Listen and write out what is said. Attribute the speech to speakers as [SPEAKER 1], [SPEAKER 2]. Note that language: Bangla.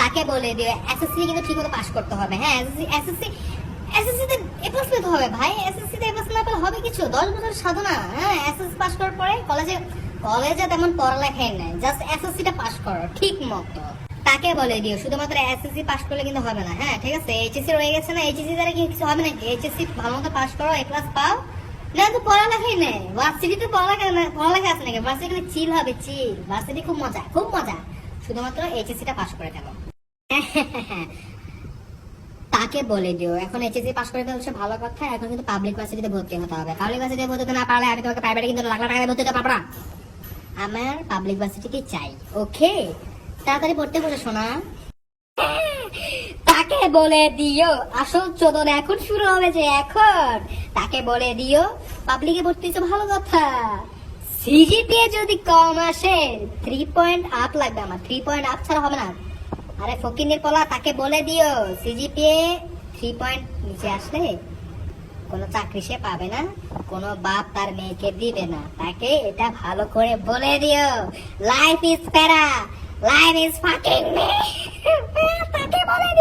[SPEAKER 1] তাকে বলে দিও এসএসসি কিন্তু ঠিকমতো পাস করতে হবে। হ্যাঁ, এসএসসি এসএসসি তে এ প্লাস পেতে হবে ভাই। এসএসসি তে এ প্লাস না পেলে হবে কিছু? 10 বছর সাধনা। হ্যাঁ, এসএসসি পাস করার পরে কলেজে তেমন পড়ালেখাই নাই, জাস্ট এসএসসি টা পাস করো ঠিক মতো। তাকে বলে দিও শুধুমাত্র এসএসসি পাস করলে কিন্তু হবে না। হ্যাঁ ঠিক আছে, এইচএসসি রয়ে গেছে না, এইচএসসি দ্বারা কি কিছু হবে নাকি? এইচএসসি ভালো মতো পাস করো, এ ক্লাস পাও, না তো পড়ালেখাই নেই। ভার্সিটিতে পড়ালেখা আছে নাকি? ভার্সিটি চিল হবে, চিল। ভার্সিটি খুব মজা, খুব মজা। শুধুমাত্র এইচএসসি টা পাস করে দেবো। তাকে বলে দিও এখন এইচএসসি পাস করে হচ্ছে ভালো কথা, এখন কিন্তু পাবলিক ভার্সিটিতে ভর্তি হতে হবে। পাবলিক ভার্সিটিতে ভর্তি হতে না পারলে আমি তোমাকে প্রাইভেটে কিন্তু লাখ লাখ টাকা দিয়ে ভর্তি হতে পারবো না। আমার পাবলিক ভার্সিটিকে চাই। ওকে, তাড়াতাড়ি পড়তে বসে শোনা। তাকে বলে দিও আসল চোদন এখন শুরু হবে যে এখন। তাকে বলে দিও পাবলিকে ভর্তি হচ্ছে ভালো কথা, সিজিপিএ যদি কম আসে 3 পয়েন্ট আপ লাগবে আমার। 3 পয়েন্ট আপ ছাড়া হবে না। আরে ফকিনের পলা, তাকে বলে দিও সিজিপিএ 3 পয়েন্ট নিচে আসলে কোনো চাকরি সে পাবে না, কোনো বাপ তার মেয়েকে দিবে না। তাকে এটা ভালো করে বলে দিও। লাইফ ইজ প্যারা, লাইফ ইজ ফাকিং মি। তাকে বলে দিও।